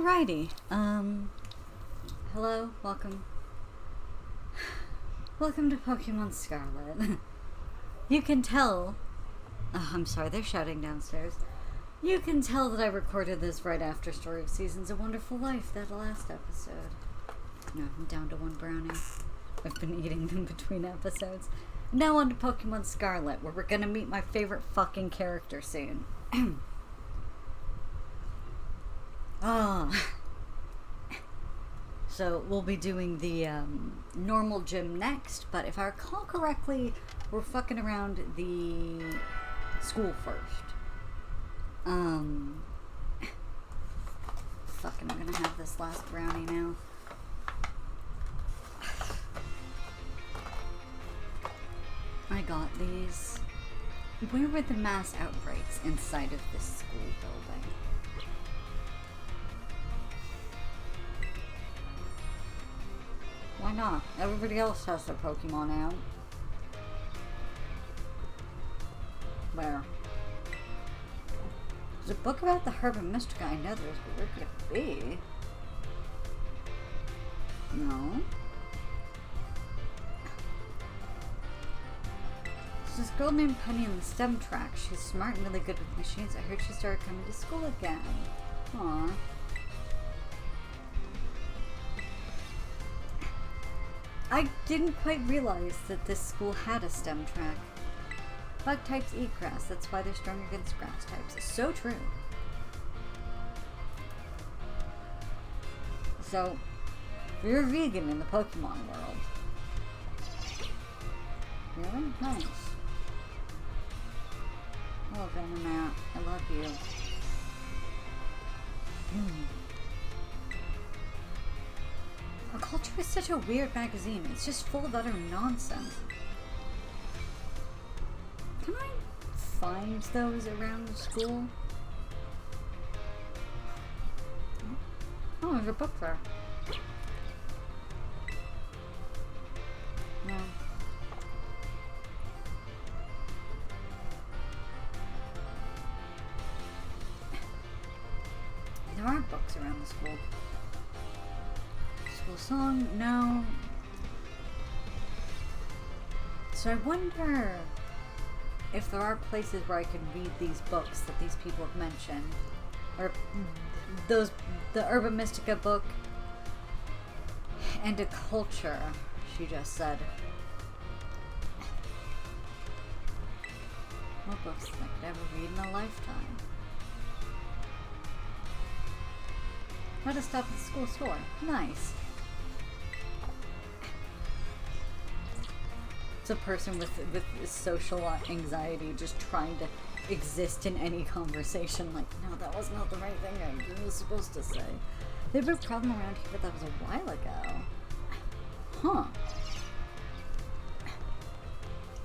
Alrighty, hello, welcome to Pokemon Scarlet. You can tell, I'm sorry, they're shouting downstairs. You can tell that I recorded this right after Story of Seasons, A Wonderful Life, that last episode. No, I'm down to one brownie. I've been eating them between episodes. Now on to Pokemon Scarlet, where we're gonna meet my favorite fucking character soon. So we'll be doing the normal gym next, but if I recall correctly, we're fucking around the school first. Fucking, I'm gonna have this last brownie now. I got these. Where were the mass outbreaks inside of this school building? Why not? Everybody else has their Pokemon out. Where? There's a book about the herb and mystic. I know there's, but where could it be? No. There's this girl named Penny in the STEM track. She's smart and really good with machines. I heard she started coming to school again. Aww. I didn't quite realize that this school had a STEM track. Bug types eat grass, that's why they're stronger against grass types. It's so true. So, if you're a vegan in the Pokemon world. Really? Nice. Oh, Venomat, I love you. Our Culture is such a weird magazine. It's just full of utter nonsense. Can I find those around the school? Oh, there's a book there. No. There aren't books around the school. Song? No. So I wonder if there are places where I can read these books that these people have mentioned. Or the Urban Mystica book and a culture, she just said. What books I could ever read in a lifetime? How to stop at the school store. Nice. A person with social anxiety just trying to exist in any conversation. Like, no, that was not the right thing I was supposed to say. They have a problem around here, but that was a while ago. Huh.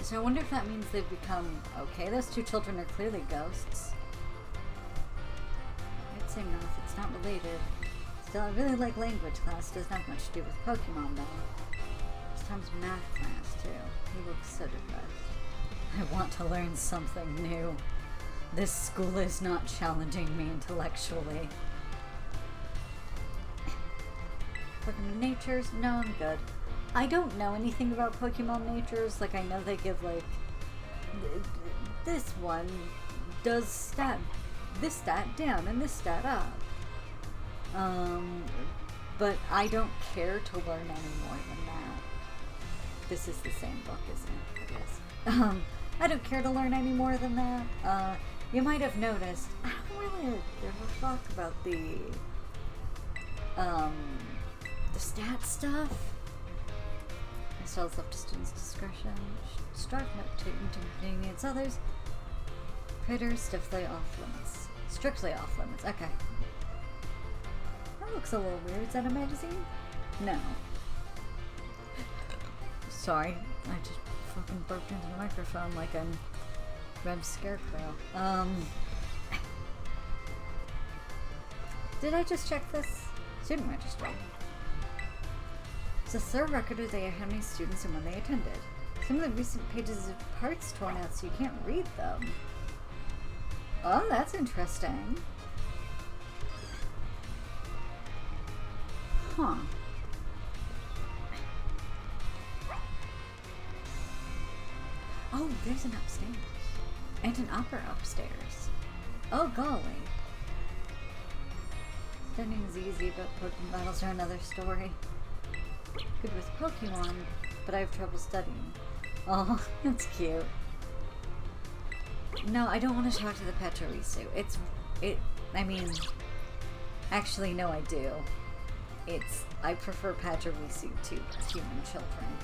So I wonder if that means they've become okay. Those two children are clearly ghosts. I'd say no if it's not related. Still, I really like language class. It doesn't have much to do with Pokemon though. This time's math class too. He looks so depressed. I want to learn something new. This school is not challenging me intellectually. Pokemon Natures? No, I'm good. I don't know anything about Pokemon Natures. Like, I know they give, like, this one does this stat down and this stat up. But I don't care to learn any more than that. This is the same book, isn't it? It is. I don't care to learn any more than that. You might have noticed, I don't really give a fuck about the stat stuff. I still left to students' discretion. Strive not to inconvenience others. Critters strictly off limits. Strictly off limits, okay. That looks a little weird. Is that a magazine? No. Sorry, I just fucking burped into the microphone like I'm Red Scarecrow. Did I just check this? Student registry. It's the third record of the day of how many students and when they attended. Some of the recent pages have parts torn out so you can't read them. Oh, that's interesting. Huh. Oh, there's an upstairs. And an upper upstairs. Oh, golly. Studying's easy, but Pokemon battles are another story. Good with Pokemon, but I have trouble studying. Oh, that's cute. No, I don't want to talk to the Petroisu. I mean, actually, no, I do. I prefer Petroisu to human children.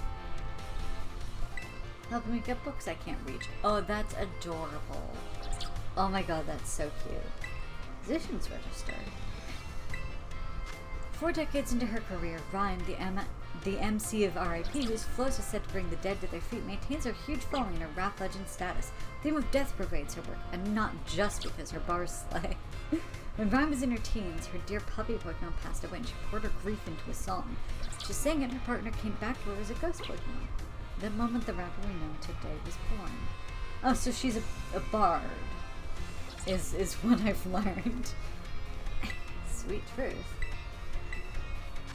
Help me get books I can't reach. Oh, that's adorable. Oh my god, that's so cute. Positions register. 4 decades into her career, Ryan, the MC of R.I.P., whose flows are said to bring the dead to their feet, maintains her huge following and her rap legend status. The theme of death pervades her work, and not just because her bars slay. When Ryan was in her teens, her dear puppy Pokemon passed away and she poured her grief into a song. She sang it and her partner came back to her as a ghost Pokemon. That moment the rapper we know today was born. Oh, so she's a bard, is what I've learned. Sweet truth.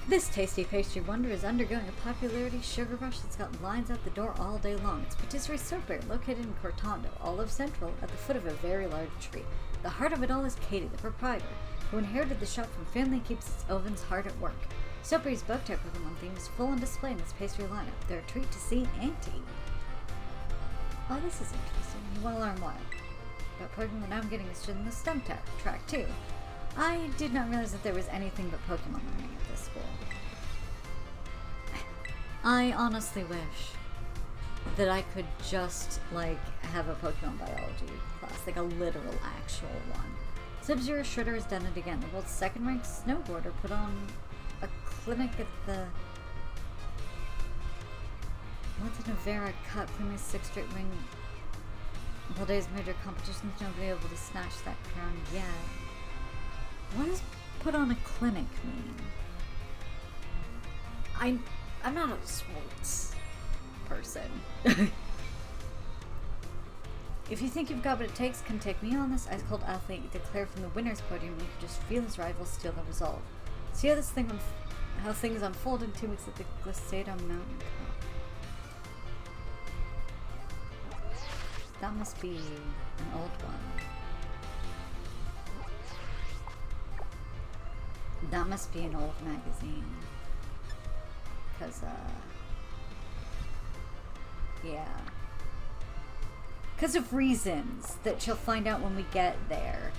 This tasty pastry wonder is undergoing a popularity sugar rush that's got lines out the door all day long. Its patisserie Soapberry, located in Cortando, Olive Central, at the foot of a very large tree. The heart of it all is Katie, the proprietor, who inherited the shop from family and keeps its ovens hard at work. Soapberry's bug-type Pokemon theme is full on display in its pastry lineup. They're a treat to see and to eat. Oh, this is interesting. You want to learn what? About Pokemon I'm getting interested in the STEM track, too. I did not realize that there was anything but Pokemon learning at this school. I honestly wish that I could just, have a Pokemon biology class, like a literal, actual one. Sub-Zero Shredder has done it again. The world's second-ranked snowboarder put on a clinic at the Montenevera Cup, claiming 6 straight wing Valdez major competitions. Nobody able to snatch that crown yet. What does put on a clinic mean? I'm not a sports person. If you think you've got what it takes, come take me on this. Ice cold athlete declared from the winner's podium, and you can just feel his rivals steal the result. See how things unfold in 2 weeks at the Glacado Mountain Cup. That must be an old one. That must be an old magazine. Cause, yeah. Because of reasons that you'll find out when we get there.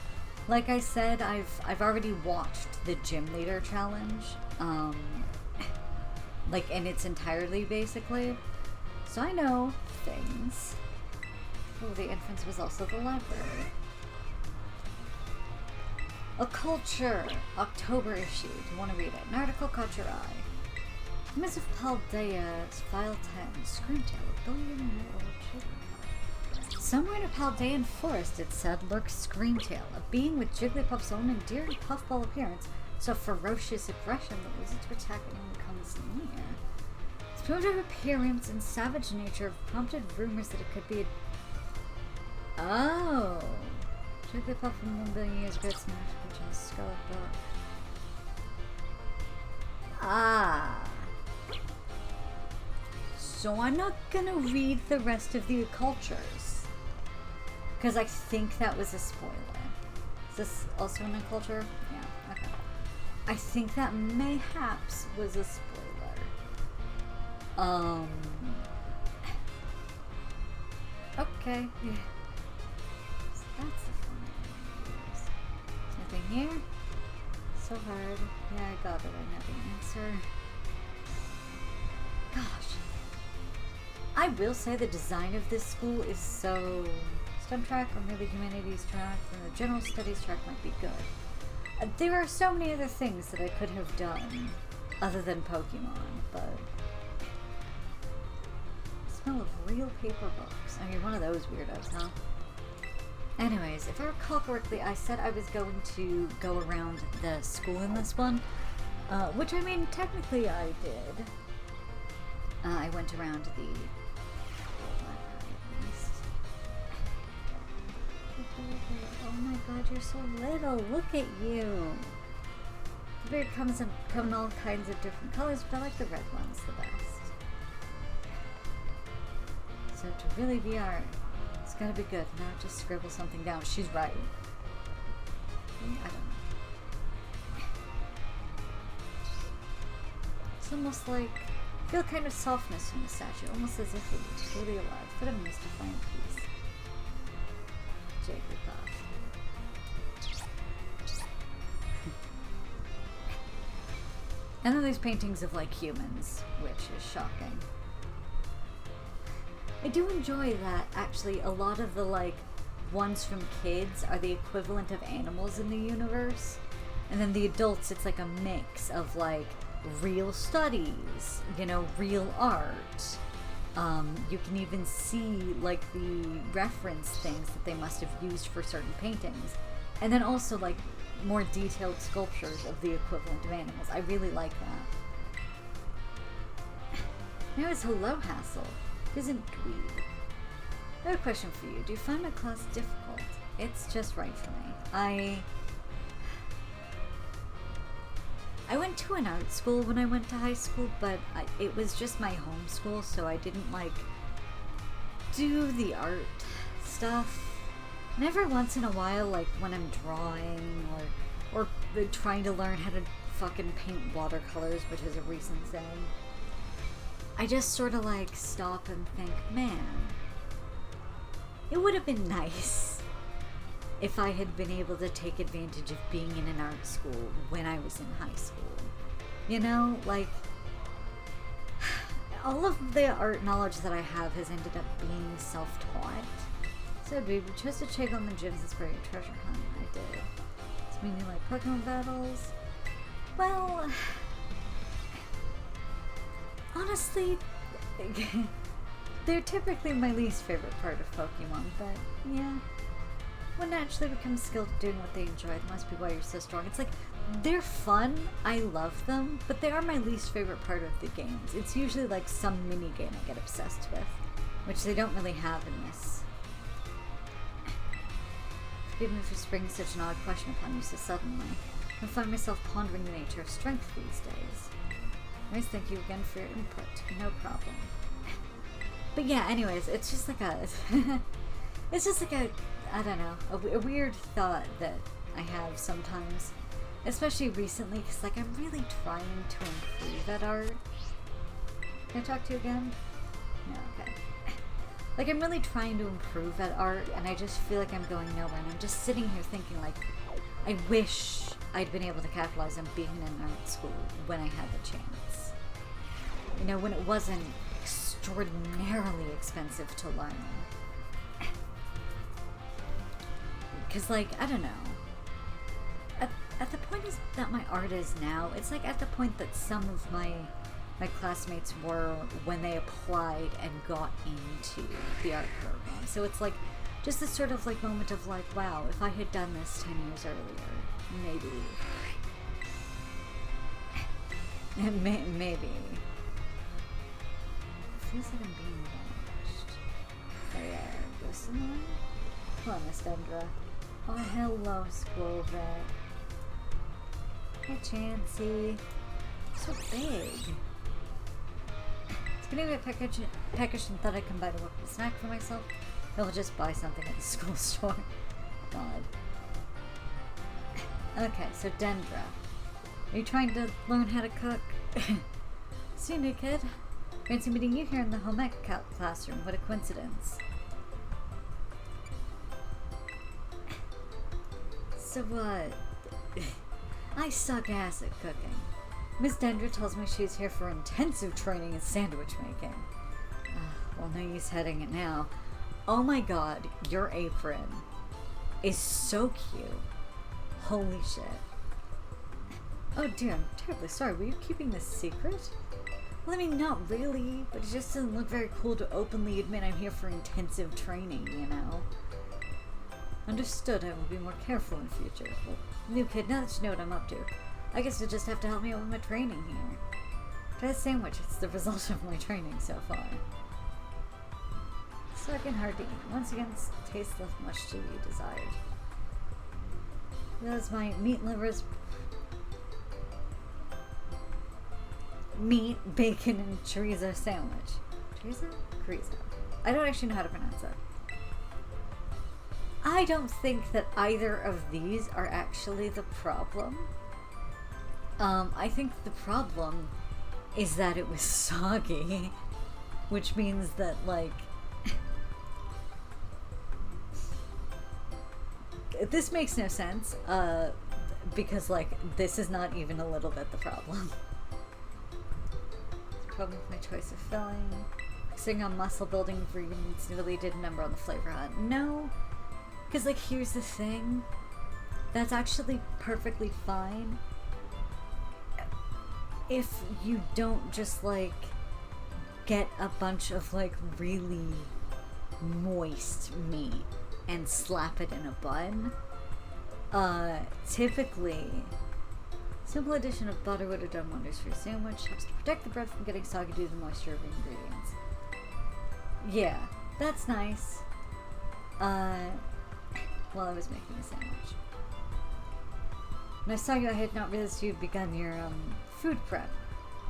Like I said, I've already watched the Gym Leader Challenge, in its entirety, basically. So I know things. Oh, the entrance was also the library. A Culture, October issue. Do you want to read it? An article caught your eye. Miss of Paldea's File 10, Screamtail, a billion-year-old children. Somewhere in a Paldean forest, it said, lurks Screamtail, a being with Jigglypuff's own endearing puffball appearance, so ferocious aggression that loses its attack when it comes near. Its primitive appearance and savage nature have prompted rumors that it could be a... Oh! Jigglypuff from 1 billion years ago smashed which in Scarlet book. Ah! So I'm not gonna read the rest of the cultures. Because I think that was a spoiler. Is this also in a culture? Yeah, okay. I think that mayhaps was a spoiler. Okay. Yeah. So that's the fun one. Nothing here? So hard. Yeah, I got it. I know the answer. Gosh. I will say the design of this school is so... STEM track or maybe humanities track or the general studies track might be good. There are so many other things that I could have done other than Pokemon, but... The smell of real paper books. I mean, one of those weirdos, huh? Anyways, if I recall correctly, I said I was going to go around the school in this one, which I mean, technically I did. I went around the library at least. Oh my god, you're so little. Look at you. The beer come in all kinds of different colors, but I like the red ones the best. So to really be art, it's gotta be good, not just scribble something down. She's right. I don't know. It's almost like, I feel kind of softness in the statue, almost as if it was truly alive, but a mystifying piece. Jigglypuff. And then there's paintings of like humans, which is shocking. I do enjoy that actually a lot of the like ones from kids are the equivalent of animals in the universe. And then the adults, it's like a mix of like real studies, you know, real art. You can even see like the reference things that they must have used for certain paintings. And then also like more detailed sculptures of the equivalent of animals. I really like that. Now it's hello hassle. Isn't dweeb. I have a question for you. Do you find my class difficult? It's just right for me. I went to an art school when I went to high school, but it was just my home school, so I didn't like do the art stuff. And every once in a while, like when I'm drawing or trying to learn how to fucking paint watercolors, which is a recent thing, I just sort of like stop and think, man, it would have been nice if I had been able to take advantage of being in an art school when I was in high school. You know, like, all of the art knowledge that I have has ended up being self-taught. So, dude, we chose to check on the gyms as part of your treasure hunt. I did. Does mean you like Pokemon battles? Well, honestly, they're typically my least favorite part of Pokemon, but yeah. When naturally becomes skilled at doing what they enjoy, that must be why you're so strong. It's like, they're fun, I love them, but they are my least favorite part of the games. It's usually like some mini game I get obsessed with, which they don't really have in this. Forgive me for springing such an odd question upon you so suddenly. I find myself pondering the nature of strength these days. Anyways, thank you again for your input. No problem. But yeah, anyways, it's just like a... it's just like a... I don't know. A weird thought that I have sometimes. Especially recently, because like I'm really trying to improve at art. Can I talk to you again? No, okay. Like I'm really trying to improve at art, and I just feel like I'm going nowhere. And I'm just sitting here thinking like, I wish I'd been able to capitalize on being in an art school when I had the chance. You know, when it wasn't extraordinarily expensive to learn. Because like, I don't know. At the point is that my art is now, it's like at the point that some of my classmates were when they applied and got into the art program. So it's like just this sort of like moment of like, wow, if I had done this 10 years earlier, maybe. Maybe. It feels like I'm being watched. There, go someone. Come on, Miss Dendra. Oh, hello, Squirrel. Hey, Chansey. So big. It's getting a bit peckish and thought I'd come by to work with a snack for myself. I'll just buy something at the school store. God. Okay, so Dendra. Are you trying to learn how to cook? See you, new kid. Fancy meeting you here in the home ec classroom. What a coincidence. So what? I suck ass at cooking. Miss Dendra tells me she's here for intensive training in sandwich making. Well, no use heading it now. Oh my god, your apron is so cute. Holy shit. Oh dear, I'm terribly sorry. Were you keeping this secret? Well, I mean, not really, but it just doesn't look very cool to openly admit I'm here for intensive training, you know? Understood, I will be more careful in future. Well, new kid, now that you know what I'm up to, I guess you'll just have to help me out with my training here. Try the sandwich, it's the result of my training so far. So again, hard to eat. Once again, taste left much to be desired. That's my meat livers. meat, bacon, and chorizo sandwich. Chorizo? Chorizo. I don't actually know how to pronounce it. I don't think that either of these are actually the problem. I think the problem is that it was soggy, which means that, like, this makes no sense, because, like, this is not even a little bit the problem. Problem with my choice of filling. Focusing on muscle building ingredients nearly did a number on the flavor hunt. No, because, like, here's the thing. That's actually perfectly fine if you don't just, like, get a bunch of, like, really moist meat and slap it in a bun. Typically, simple addition of butter would have done wonders for your sandwich. Helps to protect the bread from getting soggy due to the moisture of the ingredients. Yeah, that's nice. While I was making the sandwich. When I saw you, I had not realized you'd begun your, food prep.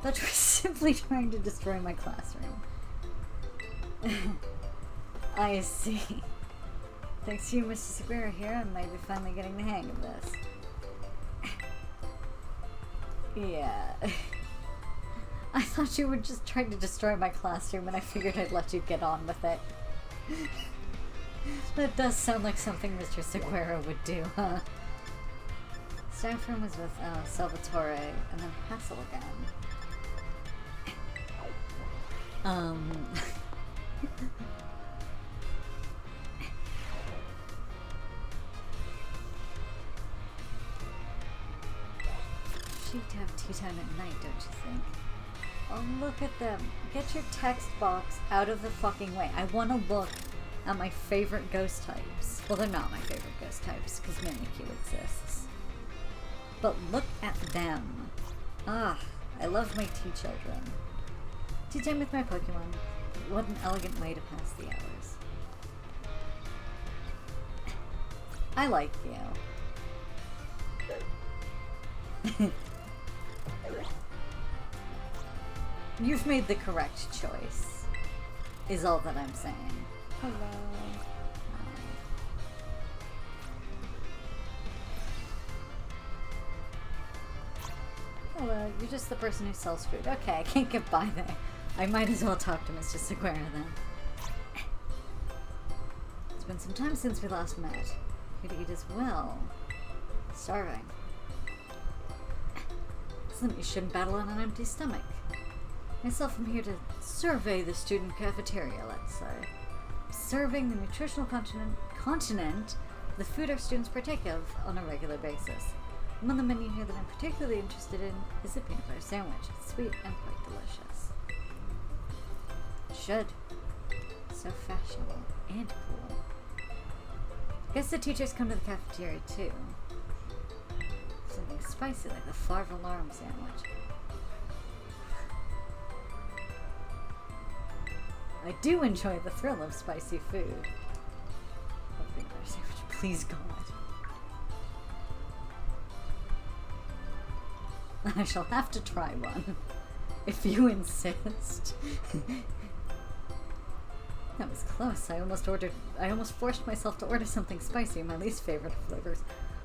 Thought you were simply trying to destroy my classroom. I see. Thanks to you, Mr. Segura here, I might be finally getting the hang of this. Yeah. I thought you were just trying to destroy my classroom and I figured I'd let you get on with it. That does sound like something Mr. Segura would do, huh? Staff room was with Salvatore and then Hassel again. She'd have tea time at night, don't you think? Oh, look at them. Get your text box out of the fucking way. I want to look at my favorite ghost types. Well, they're not my favorite ghost types, because Mimikyu exists. But look at them. Ah, I love my tea children. Tea time with my Pokemon. What an elegant way to pass the hours. I like you. You've made the correct choice, is all that I'm saying. Hello. Hello, you're just the person who sells food. Okay, I can't get by there. I might as well talk to Mr. Segura then. It's been some time since we last met. Here to eat as well. Starving. Something you shouldn't battle on an empty stomach. Myself, I'm here to survey the student cafeteria, let's say. Serving the nutritional continent, the food our students partake of on a regular basis. Among the menu here that I'm particularly interested in is the peanut butter sandwich. It's sweet and quite delicious. Should. So fashionable and cool. Guess the teachers come to the cafeteria too. Something spicy like the Farve Alarm sandwich. I do enjoy the thrill of spicy food. Oh, peanut butter sandwich, please God. I shall have to try one, if you insist. That was close. I almost forced myself to order something spicy, my least favorite of flavors.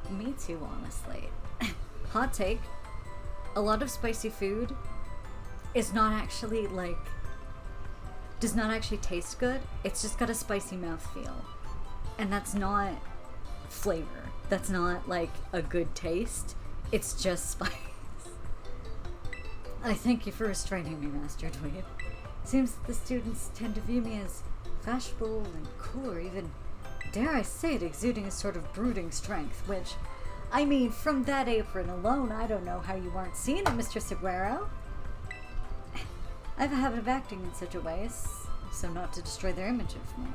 Me too, honestly. Hot take. A lot of spicy food is not actually, like, does not actually taste good. It's just got a spicy mouthfeel. And that's not flavor. That's not, like, a good taste. It's just spice. I thank you for restraining me, Master Dweeb. Seems that the students tend to view me as fashionable and cool, or even, dare I say it, exuding a sort of brooding strength, which, I mean, from that apron alone, I don't know how you aren't seeing it, Mr. Seguero. I have a habit of acting in such a way so not to destroy their image of me.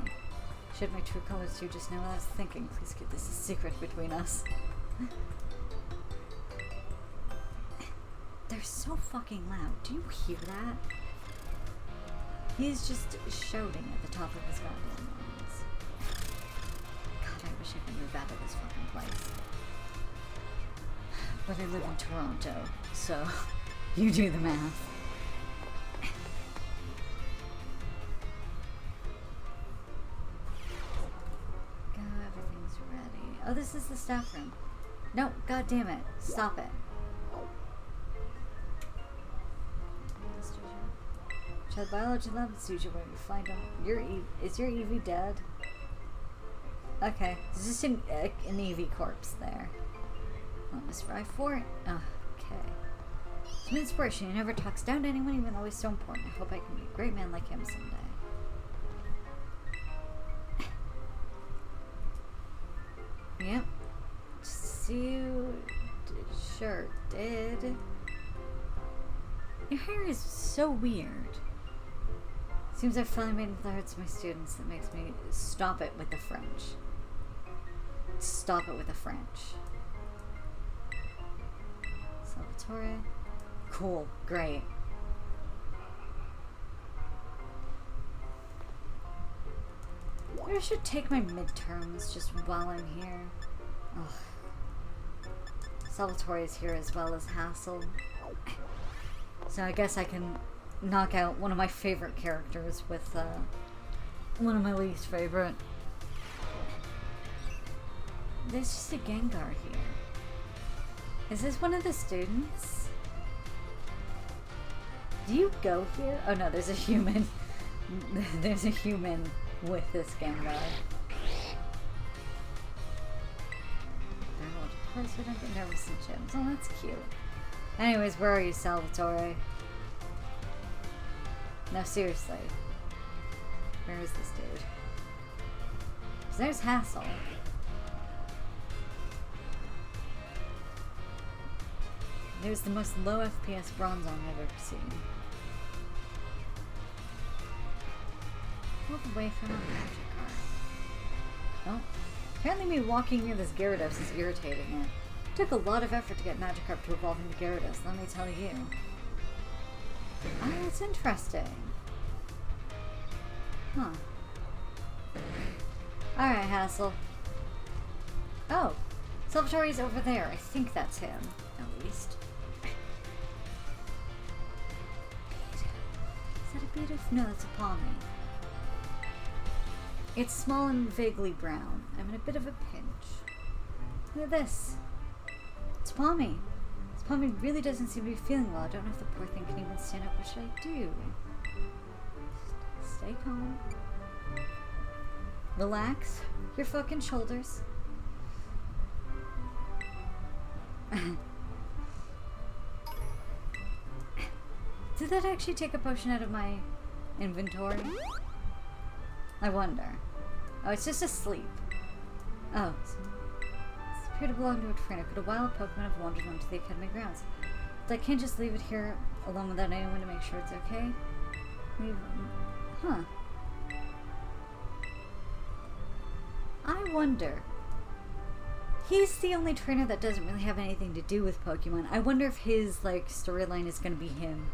Shed my true colors to you just now when I was thinking. Please keep this a secret between us. They're so fucking loud. Do you hear that? He's just shouting at the top of his goddamn lungs. God, I wish I could move out of this fucking place. But I live in Toronto, so you do the math. this is the staff room. No, god damn it. Stop it. Child biology lab is usually where you find him. Is your Eevee dead? Okay. There's just an Eevee corpse there. Oh, Mr. I-4. Oh, okay. Some inspiration. He never talks down to anyone, even though he's so important. I hope I can be a great man like him someday. Yep. You sure did. Your hair is so weird. Seems I've finally made it with the hearts of my students. That makes me stop it with the French. Stop it with the French. Salvatore. Cool. Great. Maybe I should take my midterms just while I'm here. Ugh. Salvatore is here as well as Hassel. So I guess I can knock out one of my favorite characters with one of my least favorite. There's just a Gengar here. Is this one of the students? Do you go here? Oh no, there's a human. There's a human with this Gengar. Of course we don't get nervous in gyms. Oh, that's cute. Anyways, where are you, Salvatore? No, seriously. Where is this dude? So there's Hassel. There's the most low FPS Bronzong I've ever seen. Move away from a magic card. Oh. Apparently me walking near this Gyarados is irritating it. Took a lot of effort to get Magikarp to evolve into Gyarados, let me tell you. Oh, that's interesting. Huh. Alright, Hassel. Oh. Salvatore's over there. I think that's him, at least. Is that a beetle? No, that's a Palmy. It's small and vaguely brown. I'm in a bit of a pinch. Look at this. It's Palmy. This Palmy really doesn't seem to be feeling well. I don't know if the poor thing can even stand up. What should I do? Stay calm. Relax your fucking shoulders. Did that actually take a potion out of my inventory? I wonder. Oh, it's just asleep. Oh. It's appeared to belong to a trainer. Could a wild Pokemon have wandered onto the Academy grounds? But I can't just leave it here alone without anyone to make sure it's okay? Huh. I wonder. He's the only trainer that doesn't really have anything to do with Pokemon. I wonder if his, like, storyline is going to be him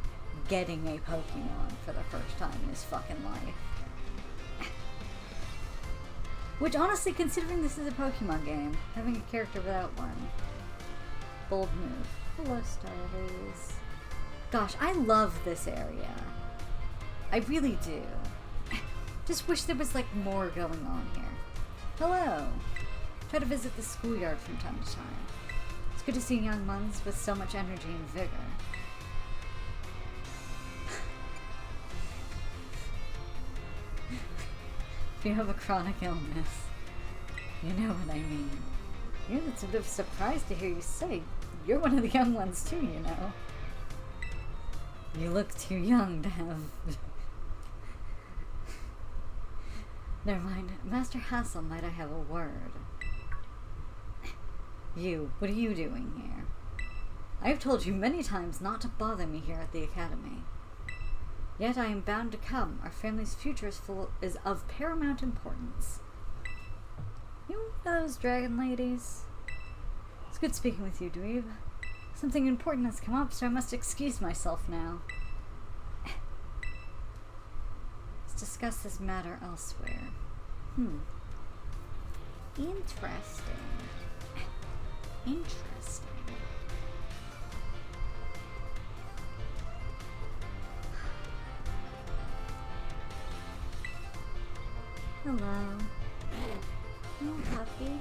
getting a Pokemon for the first time in his fucking life. Which, honestly, considering this is a Pokemon game, having a character without one. Bold move. Hello, Starlies. Gosh, I love this area. I really do. Just wish there was, like, more going on here. Hello. Try to visit the schoolyard from time to time. It's good to see young ones with so much energy and vigor. If you have a chronic illness, you know what I mean. Yeah, that's a bit of a surprise to hear you say. You're one of the young ones too, you know. You look too young to have... Never mind. Master Hassel, might I have a word? You, what are you doing here? I've told you many times not to bother me here at the Academy. Yet I am bound to come. Our family's future is of paramount importance. You know those dragon ladies? It's good speaking with you, dweeb. Something important has come up, so I must excuse myself now. Let's discuss this matter elsewhere. Interesting. Interesting. Hello. Oh, puppy.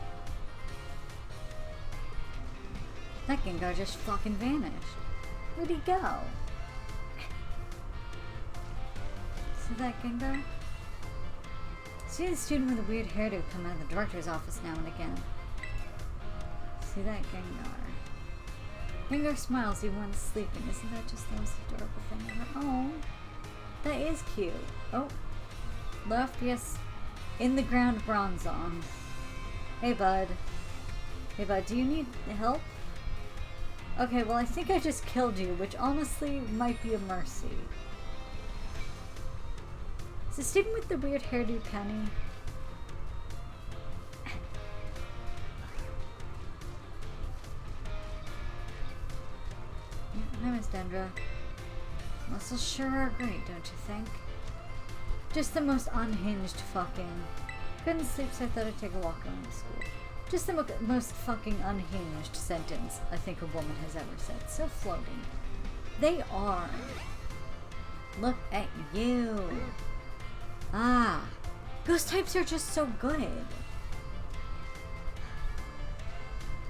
That Gengar just fucking vanished. Where'd he go? See that Gengar? See the student with a weird hairdo come out of the director's office now and again. See that Gengar? Gengar smiles even when he's sleeping. Isn't that just the most adorable thing ever? Oh, that is cute. Oh, left, yes. In the ground, Bronzong. Hey, bud. Hey, bud, do you need help? Okay, well, I think I just killed you, which honestly might be a mercy. Is the student with the weird hairdo Penny? Hi, Miss Dendra. Muscles sure are great, don't you think? Just the most unhinged fucking... Couldn't sleep, so I thought I'd take a walk around the school. Just the most fucking unhinged sentence I think a woman has ever said. So floating. They are. Look at you. Ah. Ghost types are just so good.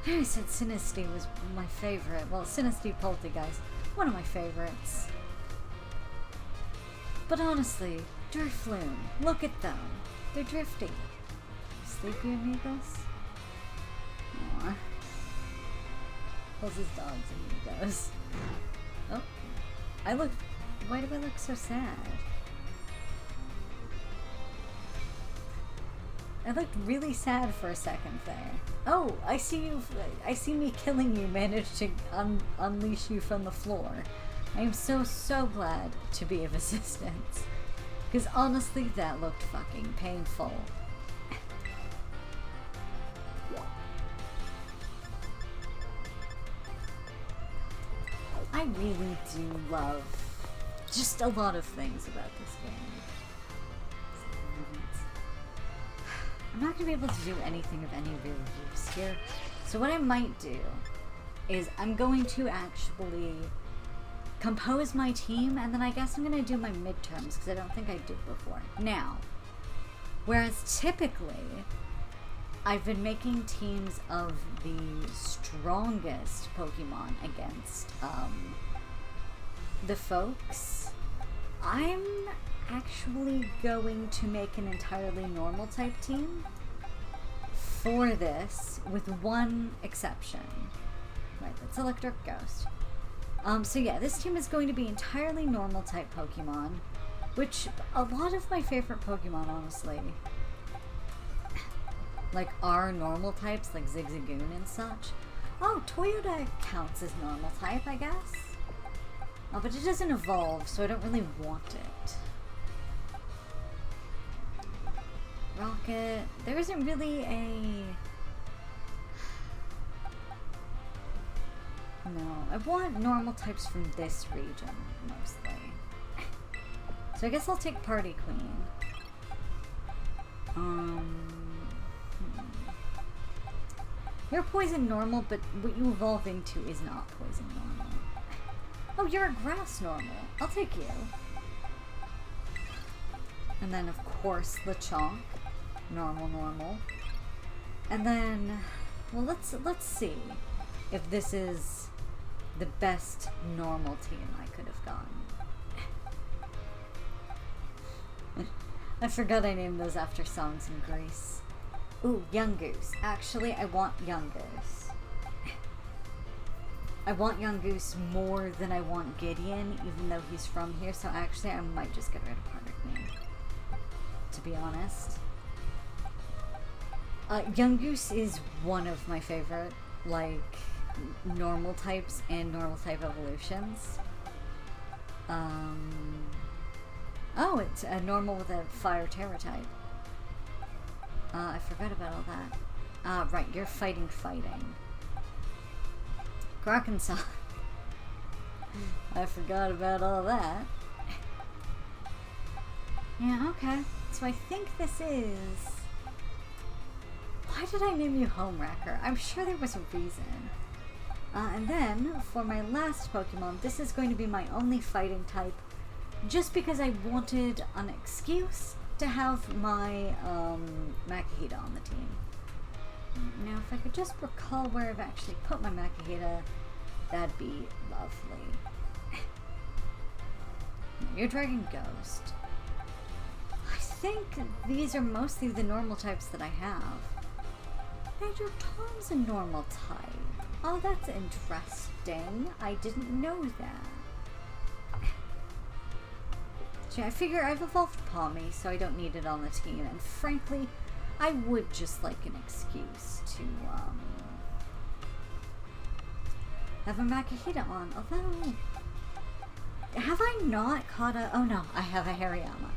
I said Sinisty was my favorite. Well, Sinisty Poltergeist. One of my favorites. But honestly, Drifloon. Look at them. They're drifty. Sleepy amigos? Aww. Pulls his dogs amigos. Oh. Why do I look so sad? I looked really sad for a second there. Oh, I see you. I see me killing you managed to unleash you from the floor. I am so glad to be of assistance. Because honestly, that looked fucking painful. I really do love just a lot of things about this game. I'm not going to be able to do anything of any real use here. So what I might do is I'm going to actually compose my team, and then I guess I'm going to do my midterms because I don't think I did before. Now, whereas typically I've been making teams of the strongest Pokemon against the folks, I'm actually going to make an entirely normal type team for this, with one exception. Right, that's Electric Ghost. So yeah, this team is going to be entirely normal type Pokemon, which a lot of my favorite Pokemon, honestly, like, are normal types, like Zigzagoon and such. Oh, Toyota counts as normal type, I guess. Oh, but it doesn't evolve, so I don't really want it. Rocket. There isn't really a... No, I want normal types from this region, mostly. So I guess I'll take Party Queen. You're poison normal, but what you evolve into is not poison normal. Oh, you're a grass normal. I'll take you. And then, of course, Lechonk. Normal. And then, well, let's see if this is the best normal team I could have gotten. I forgot I named those after songs in Greece. Ooh, Young Goose. Actually, I want Young Goose. I want Young Goose more than I want Gideon, even though he's from here, so actually I might just get rid of Party Queen, to be honest. Young Goose is one of my favorite, like, normal types and normal type evolutions. Oh, it's a normal with a fire terror type. I forgot about all that. Right, you're fighting. Arkansas. I forgot about all that. Yeah, okay. So I think this is... Why did I name you Homewrecker? I'm sure there was a reason. And then, for my last Pokemon, this is going to be my only fighting type, just because I wanted an excuse to have my Makihita on the team. Now, if I could just recall where I've actually put my Makihita, that'd be lovely. Your Dragon Ghost. I think these are mostly the normal types that I have. And your Tom's a normal type. Oh, that's interesting. I didn't know that. See, I figure I've evolved Palmy, so I don't need it on the team, and frankly, I would just like an excuse to, have a Makihita on, although... Have I not caught a... Oh no, I have a Hariyama.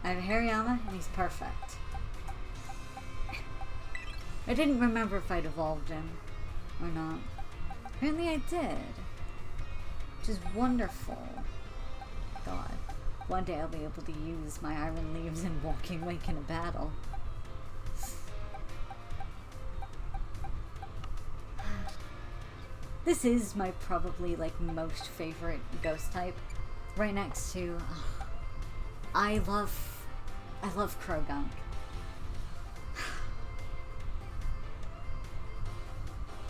I have a Hariyama, and he's perfect. I didn't remember if I'd evolved him or not. Apparently I did. Which is wonderful. God. One day I'll be able to use my Iron Leaves and Walking Wake in a battle. This is my probably like most favorite ghost type. Right next to I love Krogunk.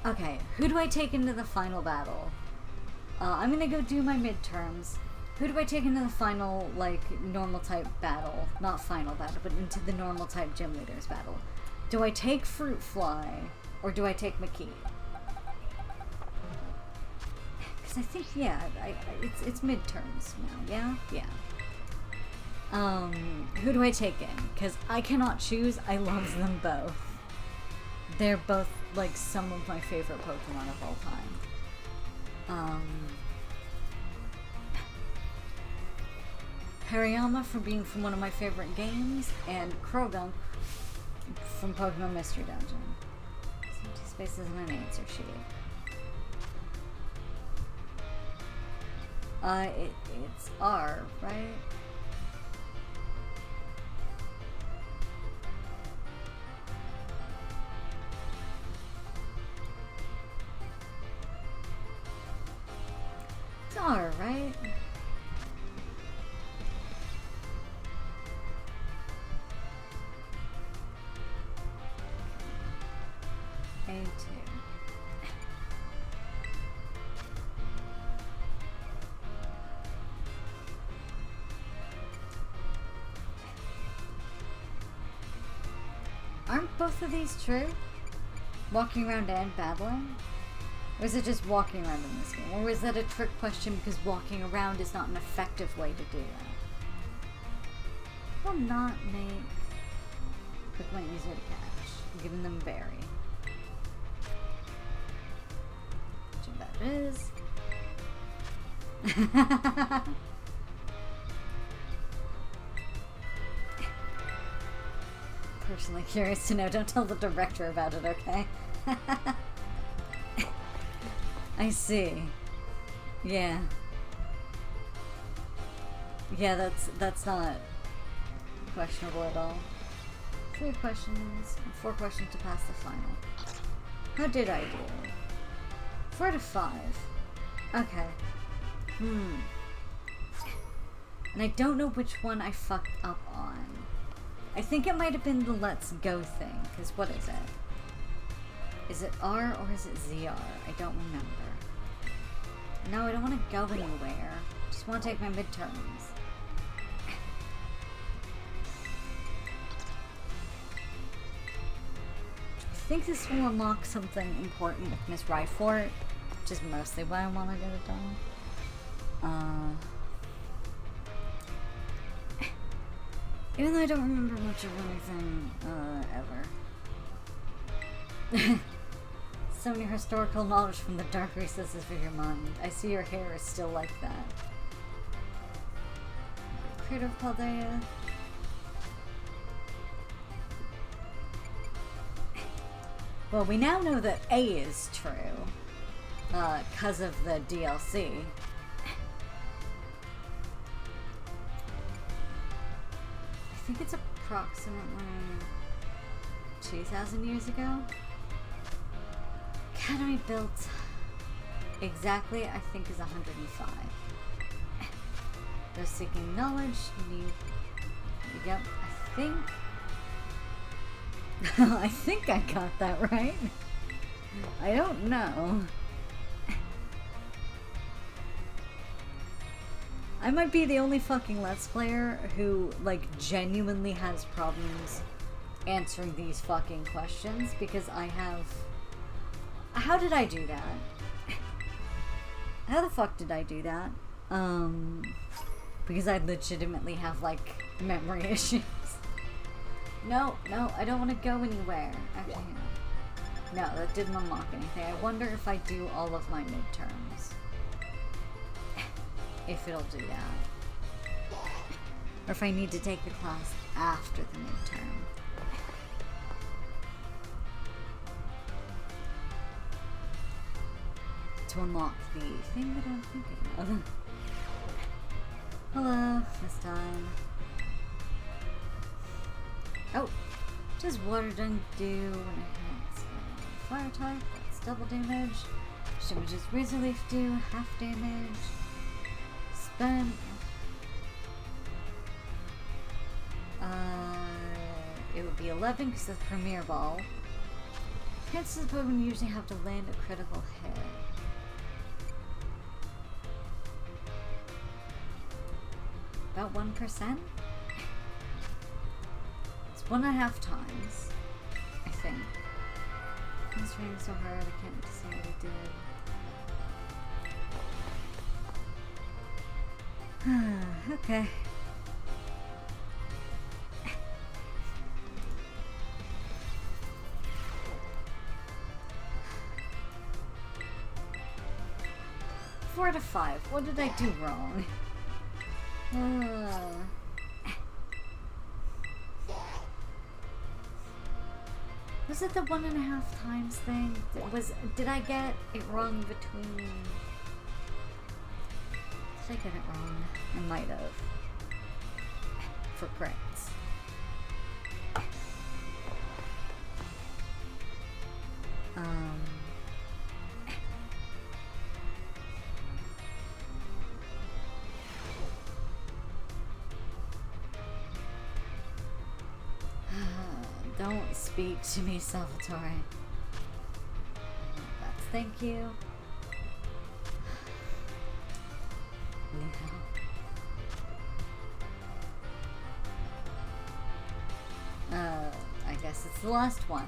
Okay, who do I take into the final battle? I'm gonna go do my midterms. Who do I take into the final, like, normal type battle? Not final battle, but into the normal type gym leaders battle. Do I take Fruit Fly, or do I take McKee? Because I think, yeah, it's midterms now, yeah? Yeah. Who do I take in? Because I cannot choose, I love them both. They're both, like, some of my favorite Pokemon of all time. Hariyama for being from one of my favorite games, and Krogunk from Pokemon Mystery Dungeon. Empty spaces in an answer sheet. It's R, right? It's R, right? A2. Aren't both of these true? Walking around and battling? Or is it just walking around in this game? Or is that a trick question because walking around is not an effective way to do that? Will not make Pokemon easier to catch. I'm giving them Berry. Which that is. Personally curious to know. Don't tell the director about it, okay? I see. Yeah. Yeah, that's not questionable at all. 3 questions, 4 questions to pass the final. How did I do? 4 to 5. Okay. And I don't know which one I fucked up on. I think it might have been the Let's Go thing, because what is it? Is it R or is it ZR? I don't remember. No, I don't want to go anywhere. I just want to take my midterms. I think this will unlock something important with Miss Ryfort, which is mostly why I want to get it done. Even though I don't remember much of anything, ever. So many historical knowledge from the dark recesses of your mind. I see your hair is still like that. Crater of Paldea. Well, we now know that A is true. 'Cause of the DLC. I think it's approximately 2,000 years ago. Academy built exactly, I think, is 105. Those seeking knowledge need. Yep, I think. I think I got that right. I don't know. I might be the only fucking Let's Player who, like, genuinely has problems answering these fucking questions, because I have... How did I do that? How the fuck did I do that? Because I legitimately have, like, memory issues. No, I don't want to go anywhere. Actually, no, that didn't unlock anything. I wonder if I do all of my midterms. If it'll do that. Or if I need to take the class after the midterm. To unlock the thing that I'm thinking of. Hello, this time. Oh, just water doesn't do when it hits fire type. That's double damage. Damage is razor leaf do half damage. Spend. It would be 11 because it's Premier Ball. Chances of women usually have to land a critical hit. About 1%? It's 1.5 times, I think. It's raining so hard I can't see what it did. Okay. Four to 5. What did I do wrong? Was it the 1.5 times thing? Did I get it wrong between? Did I get it wrong? I might have. For crits. Don't speak to me, Salvatore. That's thank you. I guess it's the last one.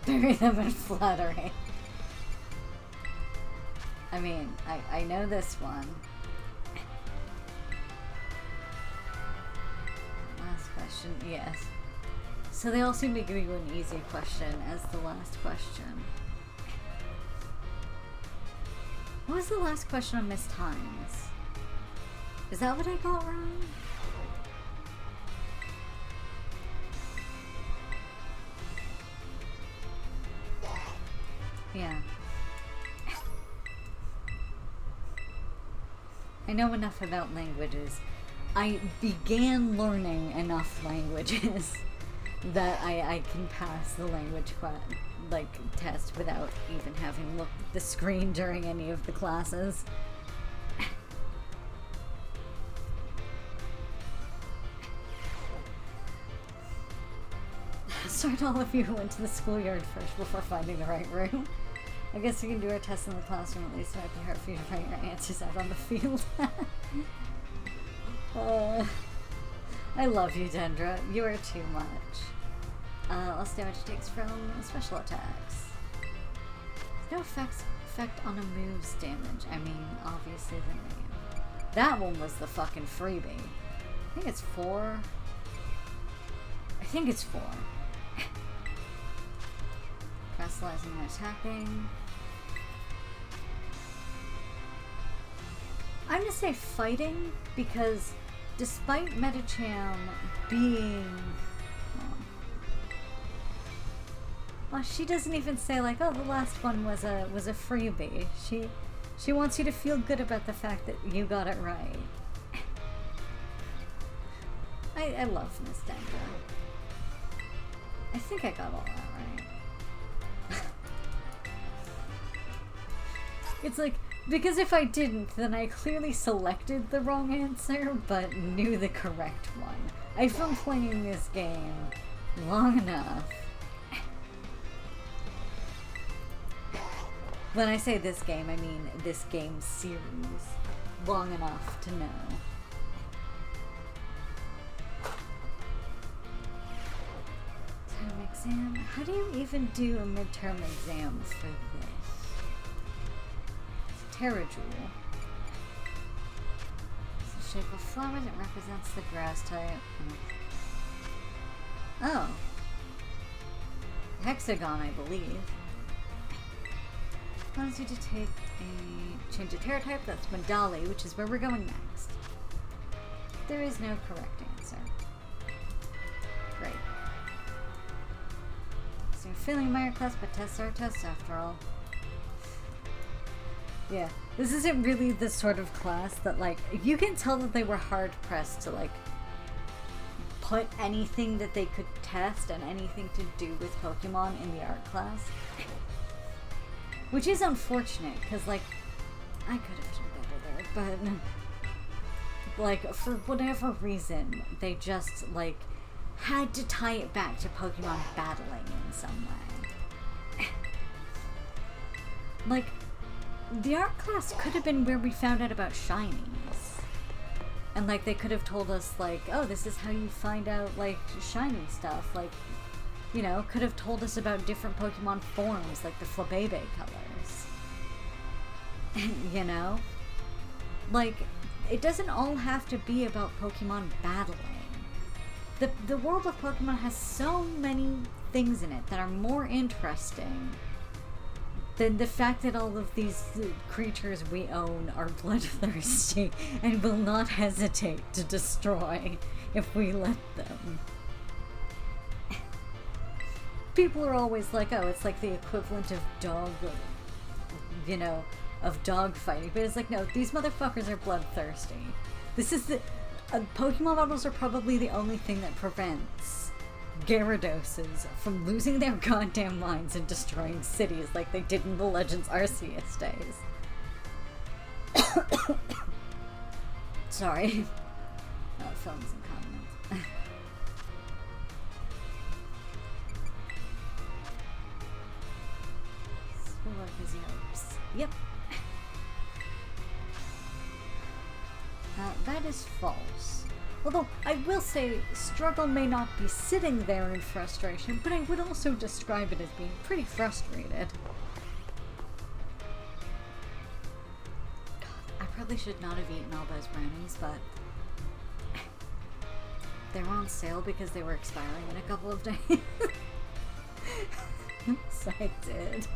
Bury them in flattery. I mean, I know this one. Last question, yes. So they all seem to be giving you an easy question as the last question. What was the last question on Miss Times? Is that what I got wrong? Yeah. I know enough about languages. I began learning enough languages that I can pass the language test without even having looked at the screen during any of the classes. Sorry to all of you who went to the schoolyard first before finding the right room. I guess you can do our test in the classroom at least. It might be hard for you to find your answers out on the field. I love you, Dendra. You are too much. Less damage it takes from special attacks. There's no effect on a move's damage. I mean, obviously the name. That one was the fucking freebie. I think it's 4. I think it's 4. Crystallizing and attacking. I'm gonna say fighting because despite Medicham being... Well, she doesn't even say like, oh, the last one was a freebie. She wants you to feel good about the fact that you got it right. I love Miss Dendra. I think I got all that right. It's like, Because if I didn't, then I clearly selected the wrong answer, but knew the correct one. I've been playing this game long enough. When I say this game, I mean this game series. Long enough to know. Term exam? How do you even do a midterm exam for this? Terrajewel. It's the shape of flowers. It represents the grass type. Oh. Hexagon, I believe. Allows you to take a change a terra type. That's Medali, which is where we're going next. There is no correct answer. Great. So you're failing minor class, but tests are tests after all. Yeah, this isn't really the sort of class that, like, you can tell that they were hard pressed to, like, put anything that they could test and anything to do with Pokemon in the art class. Which is unfortunate, because, like, I could have done better there, but, like, for whatever reason, they just, like, had to tie it back to Pokemon battling in some way. Like, the art class could have been where we found out about shinies. And, like, they could have told us, like, oh, this is how you find out, like, shiny stuff. Like, you know, could have told us about different Pokemon forms, like the Flabébé colors. You know? Like, it doesn't all have to be about Pokemon battling. The world of Pokemon has so many things in it that are more interesting than the fact that all of these creatures we own are bloodthirsty and will not hesitate to destroy if we let them. People are always like, oh, it's like the equivalent of dog, you know, of dog fighting. But it's like, no, these motherfuckers are bloodthirsty. This is the... Pokemon battles are probably the only thing that prevents Gyarados from losing their goddamn minds and destroying cities like they did in the Legends Arceus days. Sorry. Films and comments. Yep. That is false. Although, I will say, struggle may not be sitting there in frustration, but I would also describe it as being pretty frustrated. God, I probably should not have eaten all those brownies, but they were on sale because they were expiring in a couple of days. So I did.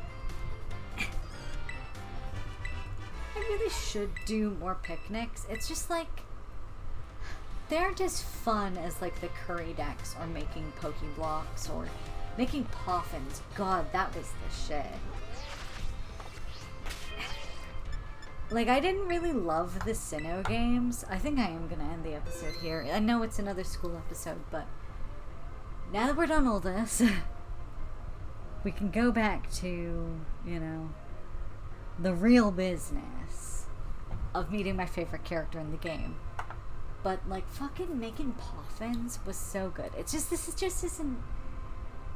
I really should do more picnics. It's just like, they aren't as fun as like the curry decks or making Pokeblocks or making Poffins. God, that was the shit. Like, I didn't really love the Sinnoh games. I think I am gonna end the episode here. I know it's another school episode, but now that we're done all this, we can go back to, you know, the real business of meeting my favorite character in the game. But, like, fucking making Poffins was so good. It's just, this just isn't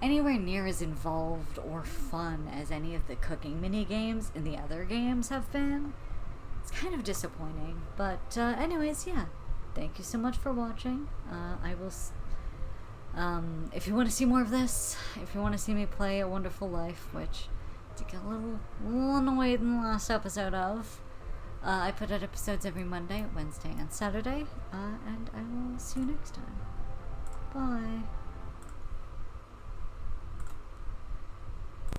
anywhere near as involved or fun as any of the cooking mini games in the other games have been. It's kind of disappointing. But, anyways, yeah. Thank you so much for watching. I will... if you want to see more of this, if you want to see me play A Wonderful Life, which I get a little annoyed in the last episode of, I put out episodes every Monday, Wednesday, and Saturday, and I will see you next time. Bye.